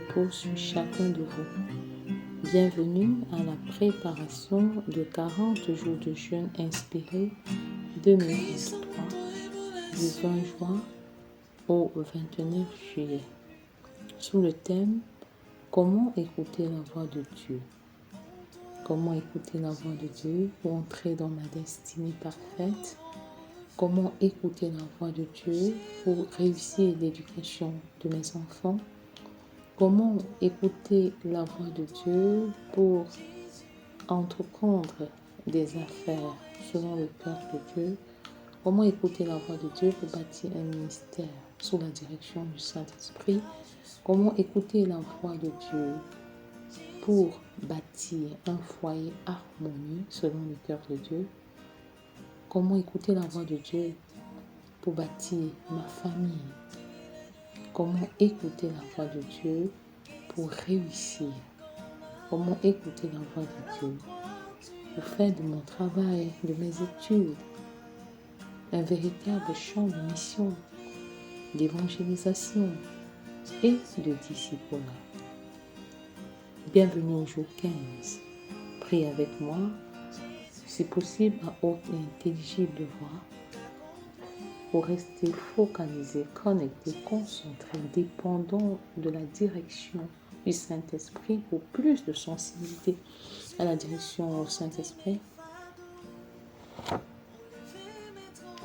repose sur chacun de vous. Bienvenue à la préparation de 40 jours de jeûne inspiré 2023 du 20 juin au 29 juillet. Sous le thème « Comment écouter la voix de Dieu ?» Comment écouter la voix de Dieu pour entrer dans ma destinée parfaite? Comment écouter la voix de Dieu pour réussir l'éducation de mes enfants? Comment écouter la voix de Dieu pour entreprendre des affaires selon le cœur de Dieu? Comment écouter la voix de Dieu pour bâtir un ministère sous la direction du Saint-Esprit? Comment écouter la voix de Dieu pour bâtir un foyer harmonieux selon le cœur de Dieu? Comment écouter la voix de Dieu pour bâtir ma famille? Comment écouter la voix de Dieu pour réussir? Comment écouter la voix de Dieu pour faire de mon travail, de mes études, un véritable champ de mission, d'évangélisation et de disciple? Bienvenue au jour 15. Prie avec moi, si possible à haute et intelligible voix, pour rester focalisé, connecté, concentré, dépendant de la direction du Saint-Esprit pour plus de sensibilité à la direction au Saint-Esprit.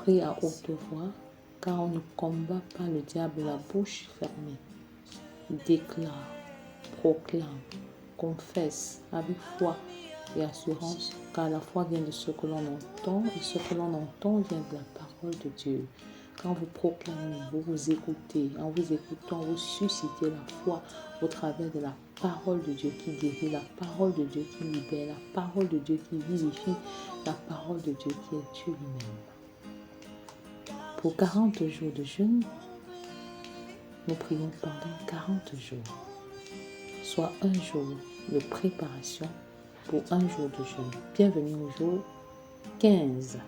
Prie à haute voix, car on ne combat pas le diable la bouche fermée. Déclare, proclame, confesse avec foi et assurance, car la foi vient de ce que l'on entend, et ce que l'on entend vient de la parole de Dieu. Quand vous proclamez, vous vous écoutez, en vous écoutant, vous suscitez la foi au travers de la parole de Dieu qui guérit, la parole de Dieu qui libère, la parole de Dieu qui vivifie, la parole de Dieu qui est Dieu lui-même. Pour 40 jours de jeûne, nous prions pendant 40 jours, soit un jour de préparation pour un jour de jeûne. Bienvenue au jour 15,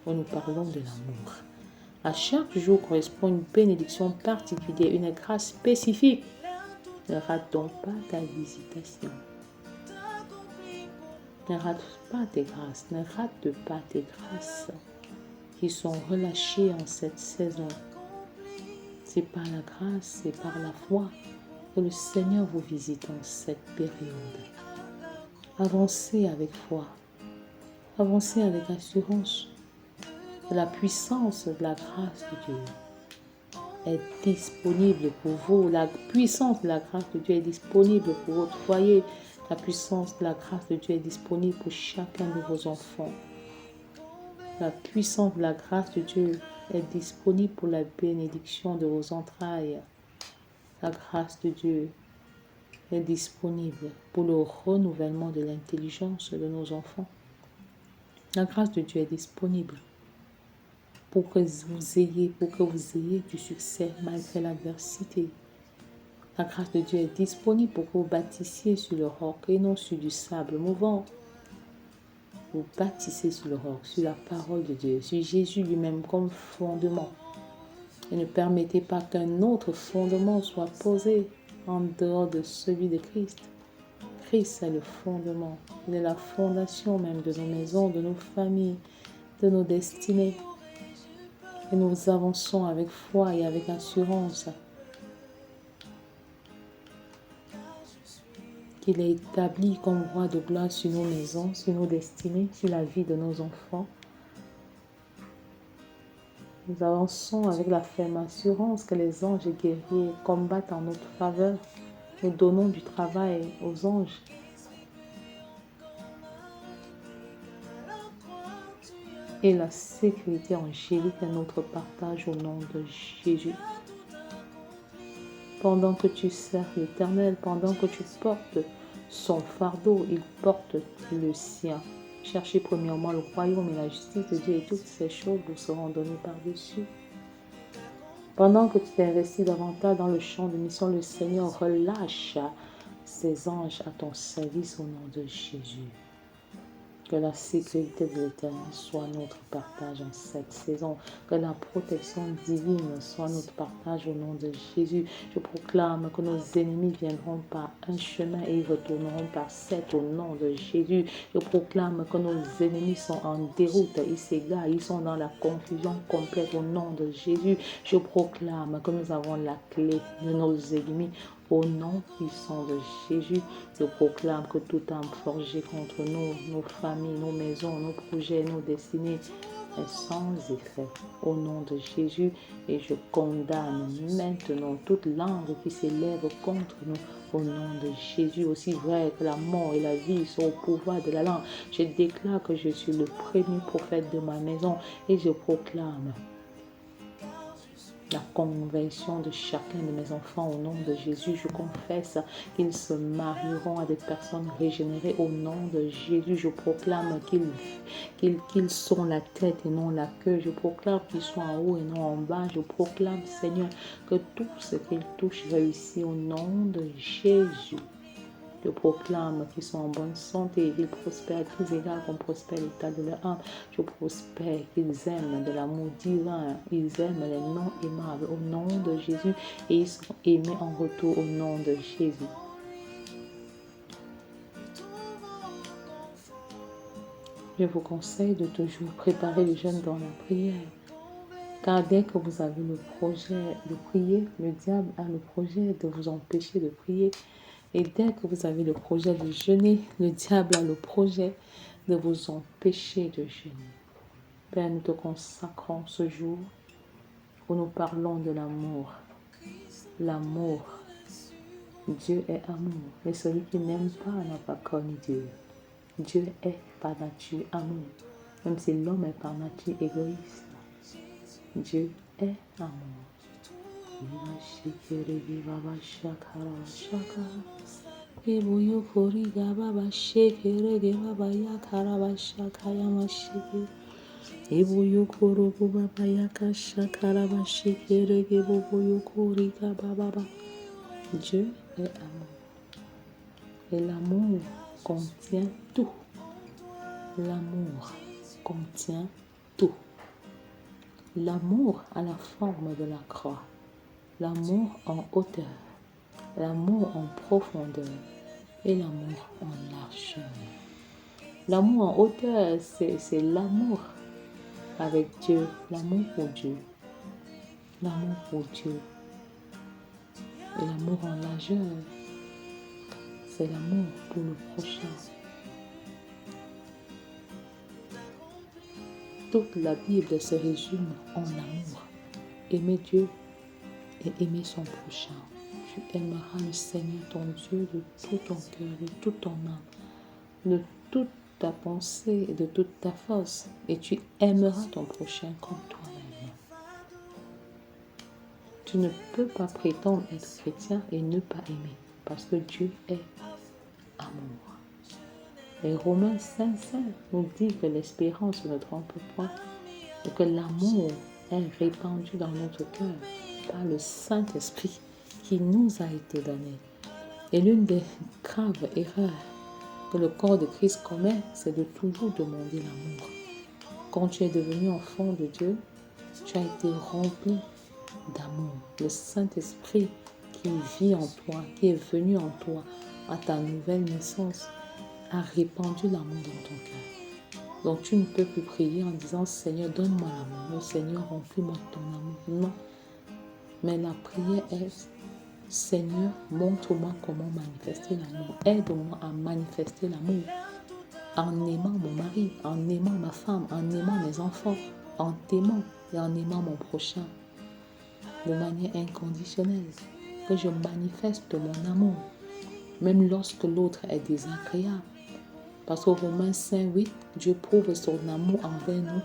où nous parlons de l'amour. À chaque jour correspond une bénédiction particulière, une grâce spécifique. Ne rate donc pas ta visitation. Ne rate pas tes grâces, ne rate pas tes grâces qui sont relâchées en cette saison. C'est par la grâce, c'est par la foi que le Seigneur vous visite en cette période. Avancez avec foi, avancez avec assurance. La puissance de la grâce de Dieu est disponible pour vous. La puissance de la grâce de Dieu est disponible pour votre foyer. La puissance de la grâce de Dieu est disponible pour chacun de vos enfants. La puissance de la grâce de Dieu est disponible pour la bénédiction de vos entrailles. La grâce de Dieu est disponible pour le renouvellement de l'intelligence de nos enfants. La grâce de Dieu est disponible pour que vous ayez du succès malgré l'adversité. La grâce de Dieu est disponible pour que vous bâtissiez sur le roc et non sur du sable mouvant. Vous bâtissez sur le roc, sur la parole de Dieu, sur Jésus lui-même comme fondement. Et ne permettez pas qu'un autre fondement soit posé en dehors de celui de Christ. Christ est le fondement. Il est la fondation même de nos maisons, de nos familles, de nos destinées. Et nous avançons avec foi et avec assurance qu'il est établi comme roi de gloire sur nos maisons, sur nos destinées, sur la vie de nos enfants. Nous avançons avec la ferme assurance que les anges et guerriers combattent en notre faveur. Nous donnons du travail aux anges. Et la sécurité angélique est notre partage au nom de Jésus. Pendant que tu sers l'Éternel, pendant que tu portes son fardeau, il porte le sien. Cherchez premièrement le royaume et la justice de Dieu et toutes ces choses vous seront données par-dessus. Pendant que tu t'investis davantage dans le champ de mission, le Seigneur relâche ses anges à ton service au nom de Jésus. Que la sécurité de l'Éternel soit notre partage en cette saison. Que la protection divine soit notre partage au nom de Jésus. Je proclame que nos ennemis viendront par un chemin et ils retourneront par sept au nom de Jésus. Je proclame que nos ennemis sont en déroute. Ils s'égarent, ils sont dans la confusion complète au nom de Jésus. Je proclame que nous avons la clé de nos ennemis. Au nom puissant de Jésus, je proclame que toute âme forgée contre nous, nos familles, nos maisons, nos projets, nos destinées, est sans effet. Au nom de Jésus, et je condamne maintenant toute langue qui s'élève contre nous. Au nom de Jésus, aussi vrai que la mort et la vie sont au pouvoir de la langue, je déclare que je suis le premier prophète de ma maison et je proclame la conversion de chacun de mes enfants au nom de Jésus. Je confesse qu'ils se marieront à des personnes régénérées au nom de Jésus. Je proclame qu'ils sont la tête et non la queue. Je proclame qu'ils sont en haut et non en bas. Je proclame, Seigneur, que tout ce qu'ils touchent réussit au nom de Jésus. Je proclame qu'ils sont en bonne santé, qu'ils prospèrent à tous égards, qu'on prospère l'état de leur âme. Je prospère qu'ils aiment de l'amour divin, ils aiment les non aimables au nom de Jésus et ils sont aimés en retour au nom de Jésus. Je vous conseille de toujours préparer le jeûne dans la prière. Car dès que vous avez le projet de prier, le diable a le projet de vous empêcher de prier. Et dès que vous avez le projet de jeûner, le diable a le projet de vous empêcher de jeûner. Père, nous te consacrons ce jour où nous parlons de l'amour. L'amour. Dieu est amour. Et celui qui n'aime pas n'a pas connu Dieu. Dieu est par nature amour. Même si l'homme est par nature égoïste. Dieu est amour. Ibuyu kuri gaba bashekere geba baya karaba shakaya mashiki. Ibuyu kuru guba baya kashakara bashekere geba buyu kuri gaba baba. Dieu est amour. Et l'amour contient tout. L'amour contient tout. L'amour a la forme de la croix. L'amour en hauteur. L'amour en profondeur. Et l'amour en largeur. L'amour en hauteur, c'est l'amour avec Dieu, l'amour pour Dieu. L'amour pour Dieu. Et l'amour en largeur, c'est l'amour pour le prochain. Toute la Bible se résume en l'amour. Aimer Dieu et aimer son prochain. Tu aimeras le Seigneur ton Dieu de tout ton cœur, de toute ton âme, de toute ta pensée et de toute ta force. Et tu aimeras ton prochain comme toi-même. Tu ne peux pas prétendre être chrétien et ne pas aimer. Parce que Dieu est amour. Et Romains 5,5 nous dit que l'espérance ne trompe point et que l'amour est répandu dans notre cœur par le Saint-Esprit qui nous a été donné. Et l'une des graves erreurs que le corps de Christ commet, c'est de toujours demander l'amour. Quand tu es devenu enfant de Dieu, tu as été rempli d'amour. Le Saint-Esprit qui vit en toi, qui est venu en toi à ta nouvelle naissance, a répandu l'amour dans ton cœur. Donc tu ne peux plus prier en disant « Seigneur, donne-moi l'amour. » « Seigneur, remplis-moi de ton amour. » Non. Mais la prière est « Seigneur, montre-moi comment manifester l'amour. Aide-moi à manifester l'amour en aimant mon mari, en aimant ma femme, en aimant mes enfants, en t'aimant et en aimant mon prochain de manière inconditionnelle. Que je manifeste mon amour, même lorsque l'autre est désagréable. Parce qu'au Romains 5,8, Dieu prouve son amour envers nous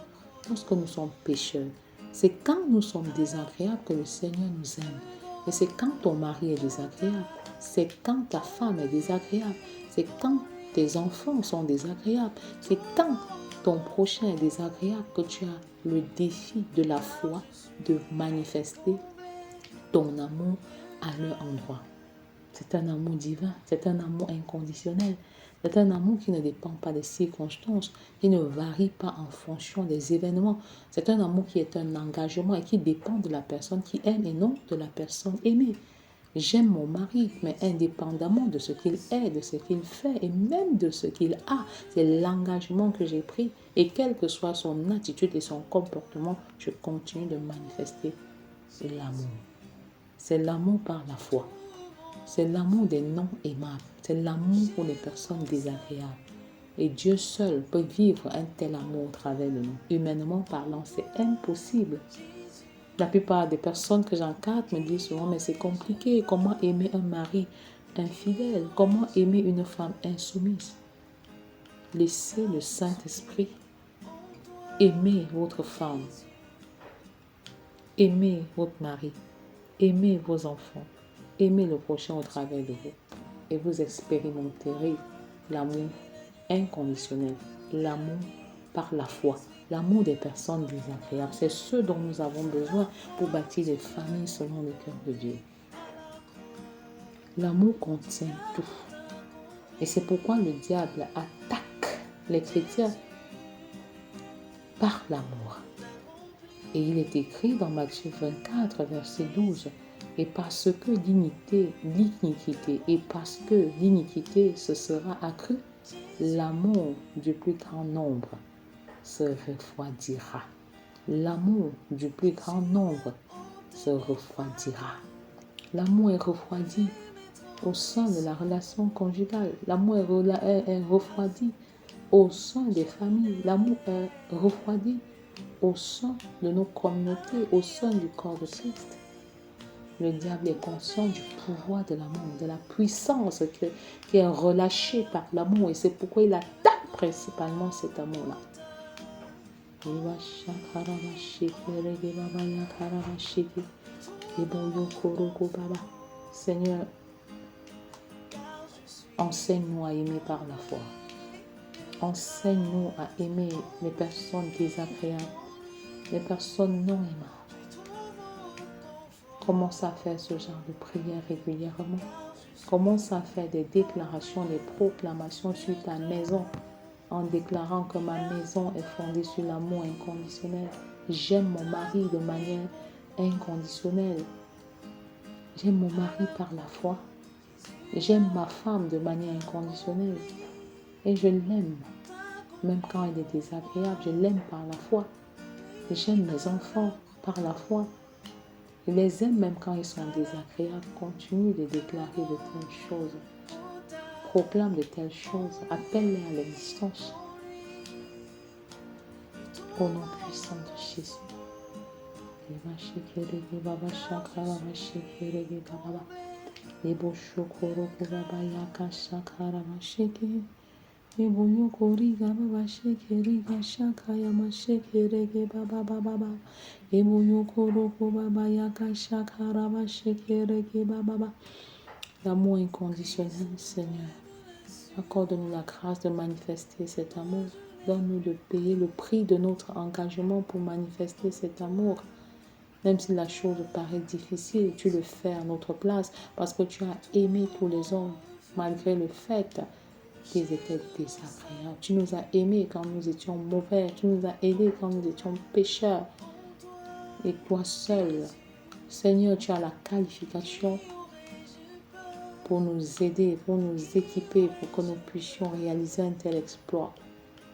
lorsque nous sommes pécheurs. C'est quand nous sommes désagréables que le Seigneur nous aime. Et c'est quand ton mari est désagréable. C'est quand ta femme est désagréable. C'est quand tes enfants sont désagréables. C'est quand ton prochain est désagréable que tu as le défi de la foi de manifester ton amour à leur endroit. C'est un amour divin, c'est un amour inconditionnel. C'est un amour qui ne dépend pas des circonstances, qui ne varie pas en fonction des événements. C'est un amour qui est un engagement et qui dépend de la personne qui aime et non de la personne aimée. J'aime mon mari, mais indépendamment de ce qu'il est, de ce qu'il fait et même de ce qu'il a, c'est l'engagement que j'ai pris. Et quelle que soit son attitude et son comportement, je continue de manifester l'amour. C'est l'amour par la foi. C'est l'amour des non aimables. C'est l'amour pour les personnes désagréables. Et Dieu seul peut vivre un tel amour au travers de nous. Humainement parlant, c'est impossible. La plupart des personnes que j'encadre me disent souvent, mais c'est compliqué. Comment aimer un mari infidèle? Comment aimer une femme insoumise? Laissez le Saint-Esprit aimer votre femme. Aimez votre mari. Aimez vos enfants. Aimez le prochain au travers de vous. Et vous expérimenterez l'amour inconditionnel. L'amour par la foi. L'amour des personnes désagréables. C'est ce dont nous avons besoin pour bâtir des familles selon le cœur de Dieu. L'amour contient tout. Et c'est pourquoi le diable attaque les chrétiens par l'amour. Et il est écrit dans Matthieu 24, verset 12, « Et parce que l'iniquité, et parce que l'iniquité se sera accrue, l'amour du plus grand nombre se refroidira. » L'amour du plus grand nombre se refroidira. L'amour est refroidi au sein de la relation conjugale. L'amour est refroidi au sein des familles. L'amour est refroidi au sein de nos communautés, au sein du corps de Christ. Le diable est conscient du pouvoir de l'amour, de la puissance qui est relâchée par l'amour. Et c'est pourquoi il attaque principalement cet amour-là. Seigneur, enseigne-nous à aimer par la foi. Enseigne-nous à aimer les personnes désagréables, les personnes non aimables. Commence à faire ce genre de prière régulièrement. Commence à faire des déclarations, des proclamations sur ta maison en déclarant que ma maison est fondée sur l'amour inconditionnel. J'aime mon mari de manière inconditionnelle. J'aime mon mari par la foi. J'aime ma femme de manière inconditionnelle. Et je l'aime, même quand elle est désagréable. Je l'aime par la foi. J'aime mes enfants par la foi. Je les aime même quand ils sont désagréables. Continue de déclarer de telles choses. Proclame de telles choses. Appelle-les à l'existence. Au nom puissant de Jésus. L'amour inconditionnel, Seigneur. Accorde-nous la grâce de manifester cet amour. Donne-nous de payer le prix de notre engagement pour manifester cet amour. Même si la chose paraît difficile, tu le fais à notre place parce que tu as aimé tous les hommes malgré le fait qu'ils étaient désagréables. Tu nous as aimés quand nous étions mauvais. Tu nous as aidés quand nous étions pécheurs. Et toi seul, Seigneur, tu as la qualification pour nous aider, pour nous équiper, pour que nous puissions réaliser un tel exploit.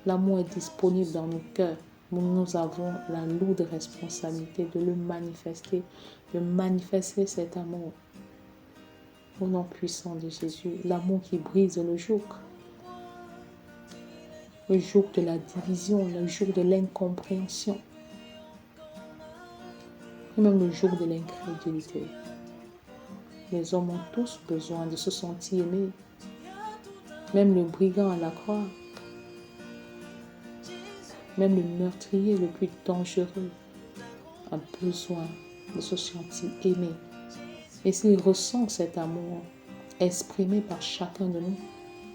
L'amour est disponible dans nos cœurs. Nous avons la lourde responsabilité de le manifester, de manifester cet amour. Au nom puissant de Jésus, l'amour qui brise le joug de la division, le joug de l'incompréhension, et même le joug de l'incrédulité. Les hommes ont tous besoin de se sentir aimés. Même le brigand à la croix, même le meurtrier le plus dangereux a besoin de se sentir aimé. Et s'il ressent cet amour exprimé par chacun de nous,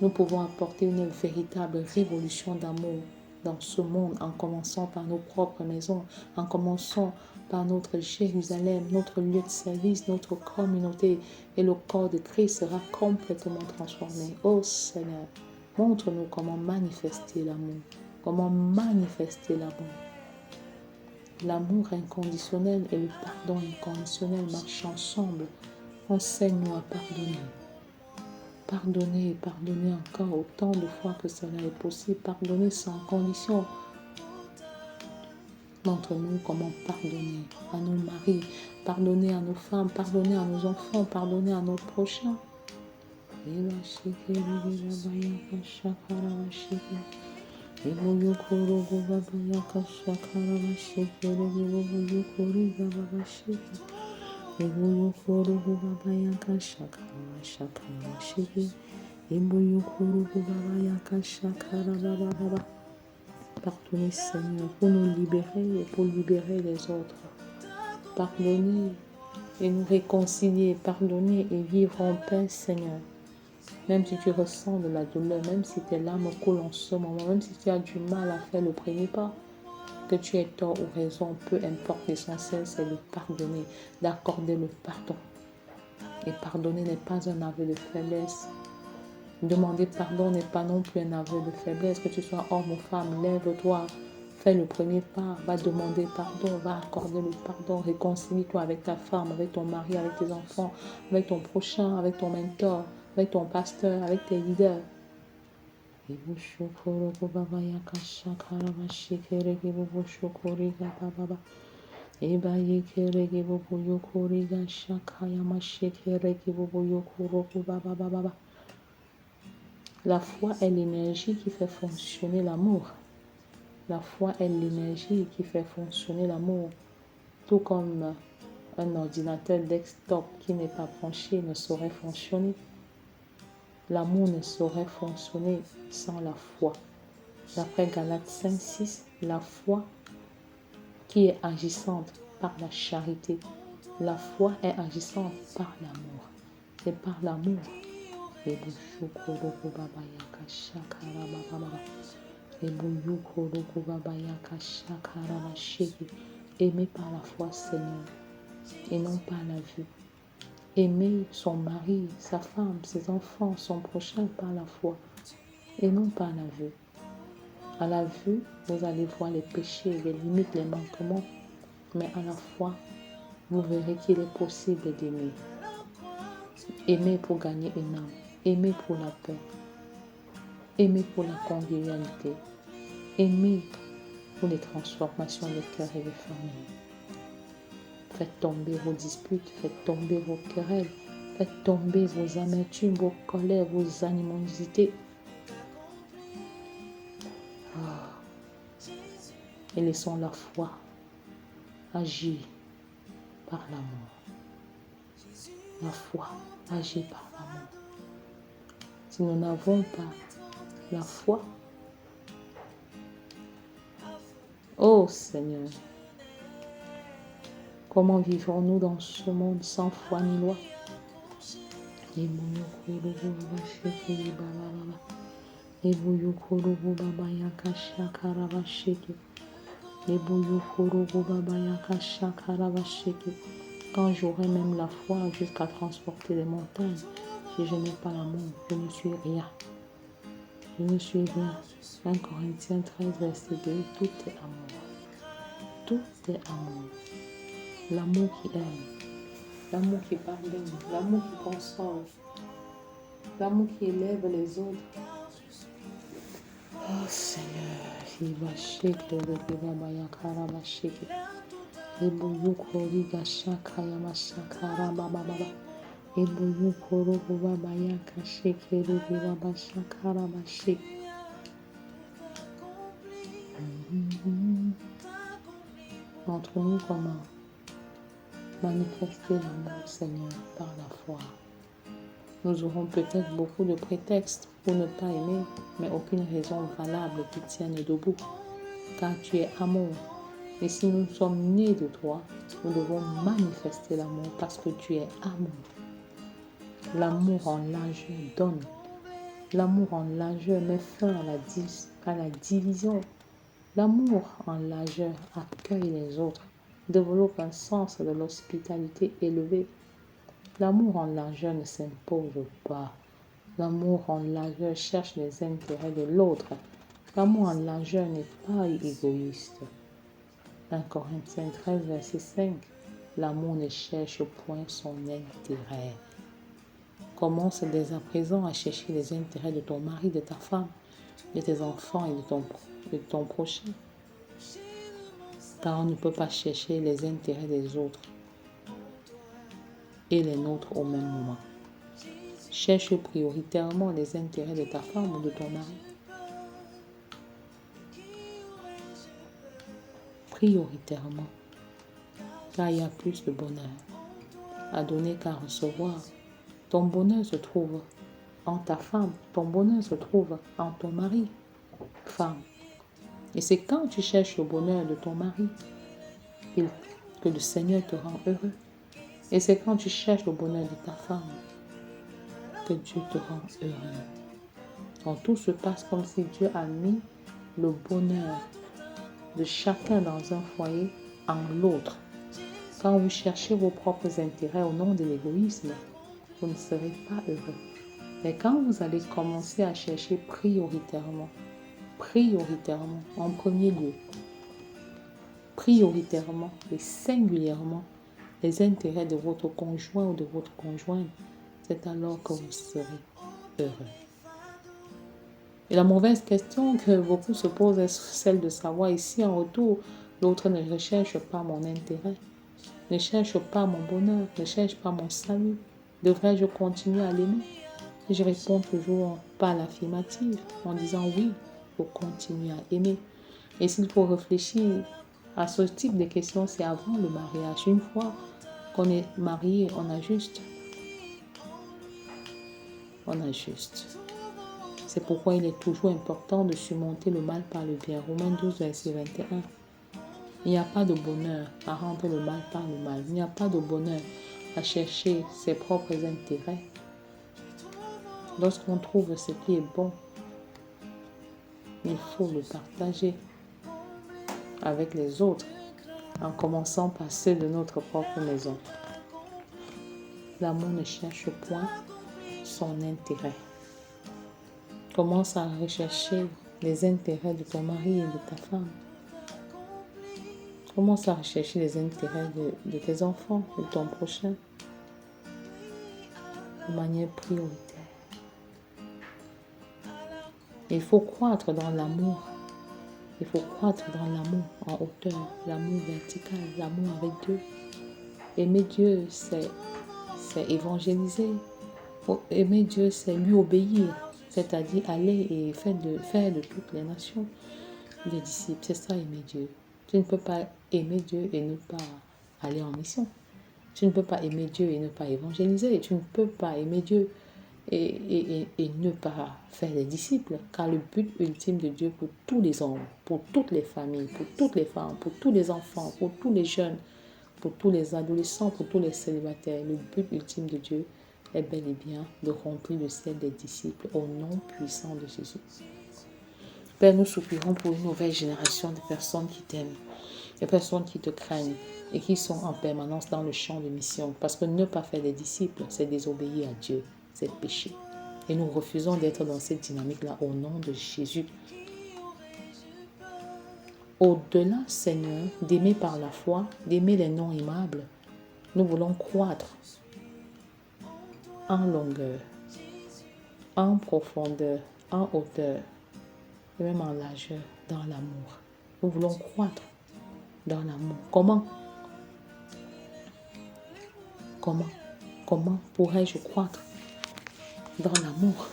nous pouvons apporter une véritable révolution d'amour dans ce monde, en commençant par nos propres maisons, en commençant par notre Jérusalem, notre lieu de service, notre communauté. Et le corps de Christ sera complètement transformé. Oh Seigneur, Montre-nous comment manifester l'amour. Comment manifester l'amour. L'amour inconditionnel et le pardon inconditionnel marchent ensemble. Enseigne-nous à pardonner. Pardonner et pardonner encore autant de fois que cela est possible. Pardonner sans condition. Montre-nous comment pardonner à nos maris, pardonner à nos femmes, pardonner à nos enfants, pardonner à nos prochains. Pardonnez, Seigneur, pour nous libérer et pour libérer les autres. Pardonnez et nous réconcilier, pardonner et vivre en paix, Seigneur. Même si tu ressens de la douleur, même si tes larmes coulent en ce moment, même si tu as du mal à faire le premier pas, que tu aies tort ou raison, peu importe, l'essentiel c'est de pardonner, d'accorder le pardon. Et pardonner n'est pas un aveu de faiblesse. Demander pardon n'est pas non plus un aveu de faiblesse. Que tu sois homme ou femme, lève-toi, fais le premier pas, va demander pardon, va accorder le pardon, réconcilie-toi avec ta femme, avec ton mari, avec tes enfants, avec ton prochain, avec ton mentor, avec ton pasteur, avec tes leaders. La foi est l'énergie qui fait fonctionner l'amour. La foi est l'énergie qui fait fonctionner l'amour. Tout comme un ordinateur desktop qui n'est pas branché ne saurait fonctionner. L'amour ne saurait fonctionner sans la foi. D'après Galates 5:6, la foi qui est agissante par la charité. La foi est agissante par l'amour. C'est par l'amour. Aimer par la foi, Seigneur, et non par la vue. Aimer son mari, sa femme, ses enfants, son prochain par la foi, et non par la vue. À la vue, vous allez voir les péchés, les limites, les manquements, mais à la foi, vous verrez qu'il est possible d'aimer. Aimer pour gagner une âme, aimer pour la paix, aimer pour la convivialité, aimer pour les transformations des cœurs et des familles. Faites tomber vos disputes, faites tomber vos querelles, faites tomber vos amertumes, vos colères, vos animosités. Et laissons la foi agir par l'amour. La foi agit par l'amour. Si nous n'avons pas la foi, oh Seigneur, comment vivrons-nous dans ce monde sans foi ni loi? Quand j'aurai même la foi jusqu'à transporter les montagnes, si je n'ai pas l'amour, je ne suis rien. Je ne suis rien. 1 Corinthiens 13, verset 2, tout est amour. Tout est amour. L'amour qui aime, l'amour qui pardonne, l'amour qui console, l'amour qui élève les autres. Oh Seigneur, il va shake le baya karaba shake. Ebu kori gashaka yamashakara baba baba. Ebu koro baya kashake le baba shakara bashake. Montre-nous comment manifester l'amour, Seigneur, par la foi. Nous aurons peut-être beaucoup de prétextes pour ne pas aimer, mais aucune raison valable qui tienne debout, car tu es amour. Et si nous sommes nés de toi, nous devons manifester l'amour parce que tu es amour. L'amour en largeur donne. L'amour en largeur met fin à la division. L'amour en largeur accueille les autres, développe un sens de l'hospitalité élevé. L'amour en largeur ne s'impose pas. L'amour en largeur cherche les intérêts de l'autre. L'amour en largeur n'est pas égoïste. 1 Corinthiens 13, verset 5. L'amour ne cherche point son intérêt. Commence dès à présent à chercher les intérêts de ton mari, de ta femme, de tes enfants et de ton prochain. Car on ne peut pas chercher les intérêts des autres et les nôtres au même moment. Cherche prioritairement les intérêts de ta femme ou de ton mari. Prioritairement, car il y a plus de bonheur à donner qu'à recevoir. Ton bonheur se trouve en ta femme, ton bonheur se trouve en ton mari, femme. Et c'est quand tu cherches le bonheur de ton mari que le Seigneur te rend heureux. Et c'est quand tu cherches le bonheur de ta femme que Dieu te rend heureux. Donc tout se passe comme si Dieu a mis le bonheur de chacun dans un foyer en l'autre. Quand vous cherchez vos propres intérêts au nom de l'égoïsme, vous ne serez pas heureux. Mais quand vous allez commencer à chercher prioritairement, en premier lieu, prioritairement et singulièrement les intérêts de votre conjoint ou de votre conjointe, c'est alors que vous serez heureux. Et la mauvaise question que beaucoup se posent est celle de savoir ici en retour, l'autre ne recherche pas mon intérêt, ne cherche pas mon bonheur, ne cherche pas mon salut. Devrais-je continuer à l'aimer? Et je réponds toujours par l'affirmative en disant oui, il faut continuer à aimer. Et s'il faut réfléchir à ce type de questions, c'est avant le mariage. Une fois qu'on est marié, on ajuste. C'est pourquoi il est toujours important de surmonter le mal par le bien. Romains 12, verset 21. Il n'y a pas de bonheur à rendre le mal par le mal. Il n'y a pas de bonheur à chercher ses propres intérêts. Lorsqu'on trouve ce qui est bon, il faut le partager avec les autres, en commençant par ceux de notre propre maison. L'amour ne cherche point son intérêt. Commence à rechercher les intérêts de ton mari et de ta femme. Commence à rechercher les intérêts de tes enfants, de ton prochain, de manière prioritaire. Il faut croître dans l'amour. Il faut croître dans l'amour en hauteur, l'amour vertical, l'amour avec Dieu. Aimer Dieu, c'est évangéliser. Aimer Dieu, c'est lui obéir. C'est-à-dire aller et faire de toutes les nations des disciples. C'est ça, aimer Dieu. Tu ne peux pas aimer Dieu et ne pas aller en mission. Tu ne peux pas aimer Dieu et ne pas évangéliser. Tu ne peux pas aimer Dieu et ne pas faire des disciples. Car le but ultime de Dieu pour tous les hommes, pour toutes les familles, pour toutes les femmes, pour tous les enfants, pour tous les jeunes, pour tous les adolescents, pour tous les célibataires, le but ultime de Dieu est bel et bien de remplir le ciel des disciples au nom puissant de Jésus. Père, nous soupirons pour une nouvelle génération de personnes qui t'aiment, des personnes qui te craignent et qui sont en permanence dans le champ de mission. Parce que ne pas faire des disciples, c'est désobéir à Dieu, c'est péché. Et nous refusons d'être dans cette dynamique-là au nom de Jésus. Au-delà, Seigneur, d'aimer par la foi, d'aimer les non aimables, nous voulons croître en longueur, en profondeur, en hauteur et même en largeur dans l'amour. Nous voulons croître dans l'amour. Comment pourrais-je croître dans l'amour?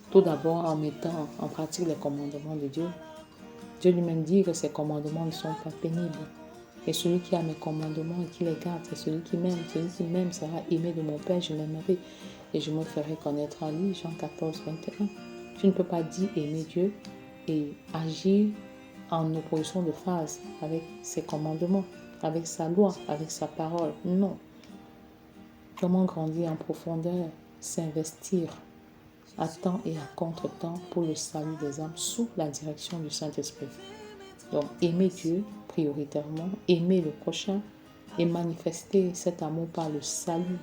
Tout d'abord en mettant en pratique les commandements de Dieu. Dieu lui-même dit que ses commandements ne sont pas pénibles. Et celui qui a mes commandements et qui les garde, c'est celui qui m'aime. Celui qui m'aime sera aimé de mon Père, je l'aimerai et je me ferai connaître à lui. Jean 14, 21. Tu ne peux pas dire aimer Dieu et agir en opposition de phase avec ses commandements, avec sa loi, avec sa parole. Non. Comment grandir en profondeur? S'investir à temps et à contre-temps pour le salut des âmes sous la direction du Saint-Esprit. Donc, aimer Dieu prioritairement, aimer le prochain et manifester cet amour par le salut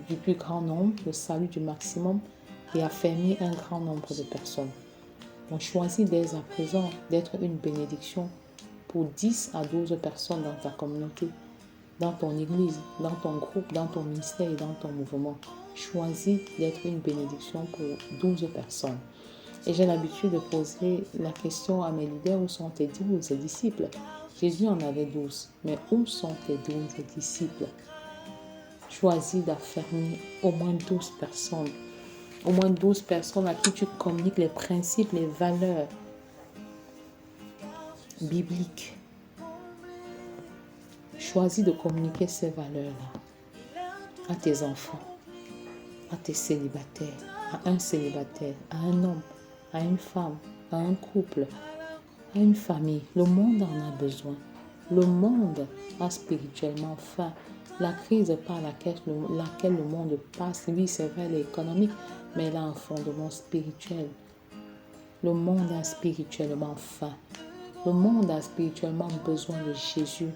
du plus grand nombre, le salut du maximum et affermir un grand nombre de personnes. On choisit dès à présent d'être une bénédiction pour 10 à 12 personnes dans ta communauté, dans ton église, dans ton groupe, dans ton ministère et dans ton mouvement. Choisis d'être une bénédiction pour 12 personnes. Et j'ai l'habitude de poser la question à mes leaders, où sont tes 12 disciples? Jésus en avait 12, mais où sont tes 12 disciples? Choisis d'affermir au moins 12 personnes. Au moins 12 personnes à qui tu communiques les principes, les valeurs bibliques. Choisis de communiquer ces valeurs-là à tes enfants, à tes célibataires, à un célibataire, à un homme, à une femme, à un couple, à une famille. Le monde en a besoin. Le monde a spirituellement faim. La crise par laquelle le monde passe, oui, c'est vrai, elle est économique, mais elle a un fondement spirituel. Le monde a spirituellement faim. Le monde a spirituellement besoin de Jésus.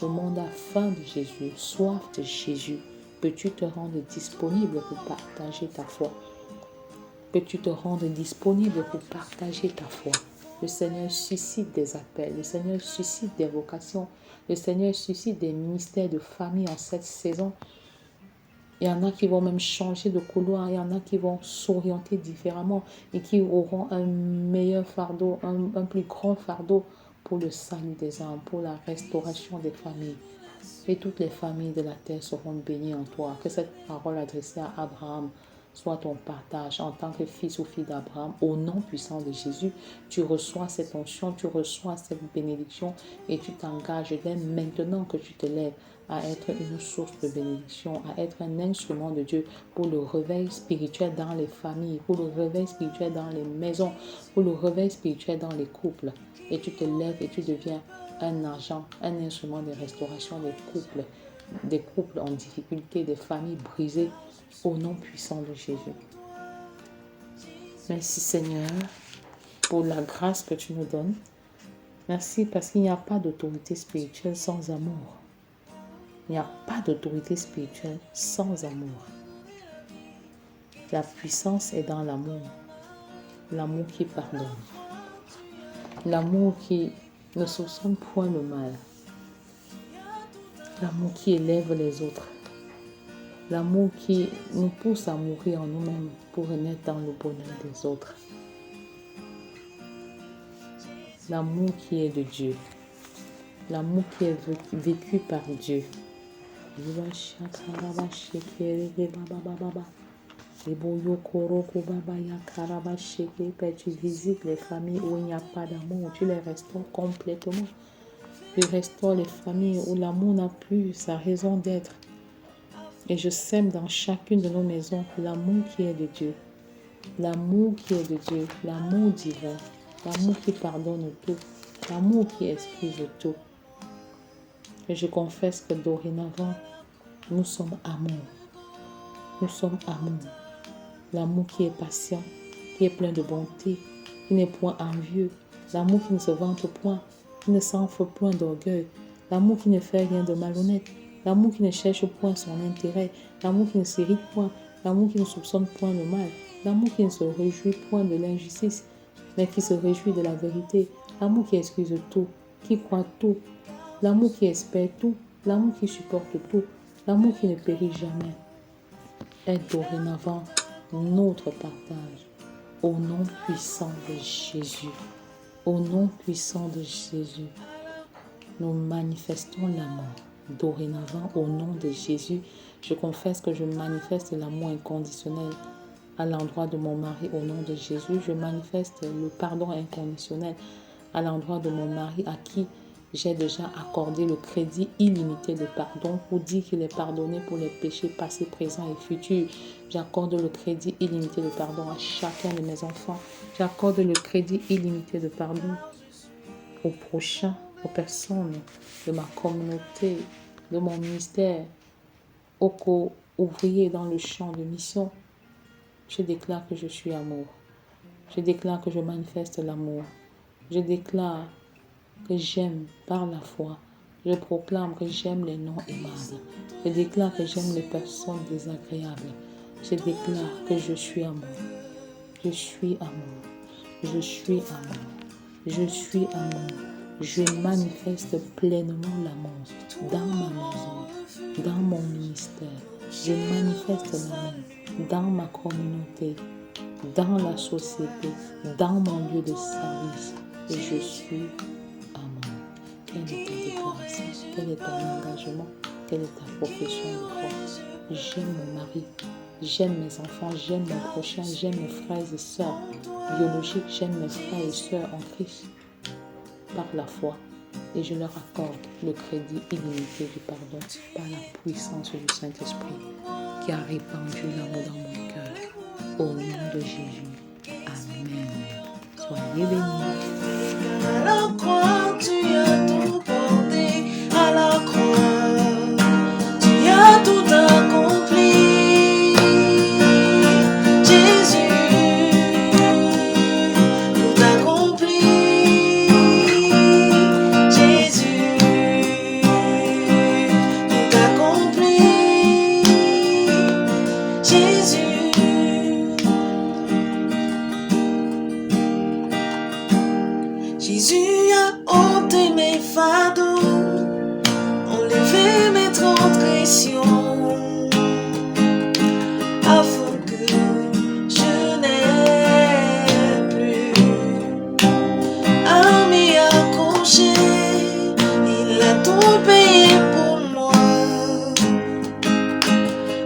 Le monde a faim de Jésus, soif de Jésus. Peux-tu te rendre disponible pour partager ta foi? Peux-tu te rendre disponible pour partager ta foi? Le Seigneur suscite des appels, le Seigneur suscite des vocations, le Seigneur suscite des ministères de famille en cette saison. Il y en a qui vont même changer de couloir, il y en a qui vont s'orienter différemment et qui auront un meilleur fardeau, un plus grand fardeau pour le salut des âmes, pour la restauration des familles. Et toutes les familles de la terre seront bénies en toi. Que cette parole adressée à Abraham soit ton partage en tant que fils ou fille d'Abraham. Au nom puissant de Jésus, tu reçois cette onction, tu reçois cette bénédiction et tu t'engages dès maintenant que tu te lèves à être une source de bénédiction, à être un instrument de Dieu pour le réveil spirituel dans les familles, pour le réveil spirituel dans les maisons, pour le réveil spirituel dans les couples. Et tu te lèves et tu deviens un agent, un instrument de restauration des couples en difficulté, des familles brisées, au nom puissant de Jésus. Merci Seigneur pour la grâce que tu nous donnes. Merci parce qu'il n'y a pas d'autorité spirituelle sans amour. Il n'y a pas d'autorité spirituelle sans amour. La puissance est dans l'amour. L'amour qui pardonne. L'amour qui ne soupçonne point le mal. L'amour qui élève les autres. L'amour qui nous pousse à mourir en nous-mêmes pour renaître dans le bonheur des autres. L'amour qui est de Dieu. L'amour qui est vécu par Dieu. Tu visites les familles où il n'y a pas d'amour. Tu les restaures complètement. Tu restaures les familles où l'amour n'a plus sa raison d'être. Et je sème dans chacune de nos maisons l'amour qui est de Dieu. L'amour qui est de Dieu. L'amour divin. L'amour qui pardonne tout. L'amour qui excuse tout. Et je confesse que dorénavant, nous sommes amour. Nous sommes amour. L'amour qui est patient, qui est plein de bonté, qui n'est point envieux. L'amour qui ne se vante point, qui ne s'enfle point d'orgueil. L'amour qui ne fait rien de malhonnête. L'amour qui ne cherche point son intérêt. L'amour qui ne s'irrite point. L'amour qui ne soupçonne point le mal. L'amour qui ne se réjouit point de l'injustice, mais qui se réjouit de la vérité. L'amour qui excuse tout, qui croit tout. L'amour qui espère tout. L'amour qui supporte tout. L'amour qui ne périt jamais. Est dorénavant notre partage. Au nom puissant de Jésus. Au nom puissant de Jésus. Nous manifestons l'amour. Dorénavant, au nom de Jésus, je confesse que je manifeste l'amour inconditionnel à l'endroit de mon mari. Au nom de Jésus, je manifeste le pardon inconditionnel à l'endroit de mon mari à qui j'ai déjà accordé le crédit illimité de pardon pour dire qu'il est pardonné pour les péchés passés, présents et futurs. J'accorde le crédit illimité de pardon à chacun de mes enfants. J'accorde le crédit illimité de pardon aux prochains, aux personnes de ma communauté, de mon ministère, aux co-ouvriers dans le champ de mission. Je déclare que je suis amour. Je déclare que je manifeste l'amour. Je déclare que j'aime par la foi Je proclame que j'aime les noms aimables. Je déclare que j'aime les personnes désagréables. Je déclare que je suis amour. Je suis amour. Je suis amour. Je suis amour. Je manifeste pleinement l'amour dans ma maison, dans mon ministère. Je manifeste l'amour dans ma communauté, dans la société, dans mon lieu de service. Et je suis amour. Quelle est ta déclaration? Quel est ton engagement? Quelle est ta profession de foi? J'aime mon mari, j'aime mes enfants, j'aime mes prochains, j'aime mes frères et sœurs biologiques, j'aime mes frères et sœurs en Christ par la foi. Et je leur accorde le crédit illimité du pardon par la puissance du Saint-Esprit qui a répandu l'amour dans mon cœur. Au nom de Jésus. Amen. Soyez bénis. À la croix, tu as tout porté. À la croix, tu as tout accompli. Jésus, tout accompli. Jésus, tout accompli. Jésus. Jésus a ôté mes fardeaux, enlevé mes transgressions, afin que je n'ai plus à m'y accrocher. Il a tout payé pour moi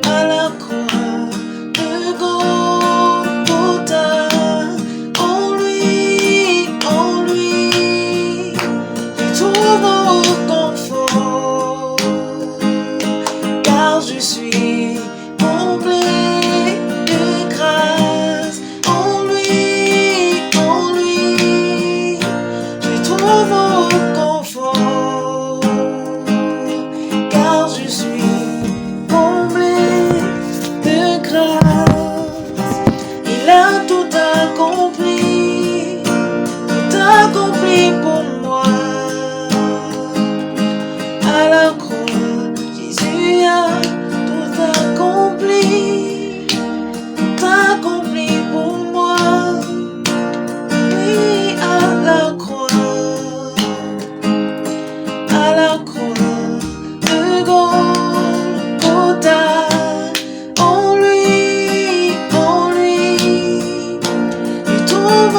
à la croix de Golgotha. En lui, je trouve confort, car je suis comblé de grâce. En lui, je trouve confort, car je suis comblé de grâce. Il a tout accompli pour moi. À la croix, Jésus a tout accompli pour moi. Oui, à la croix de Golgotha. En lui, je trouve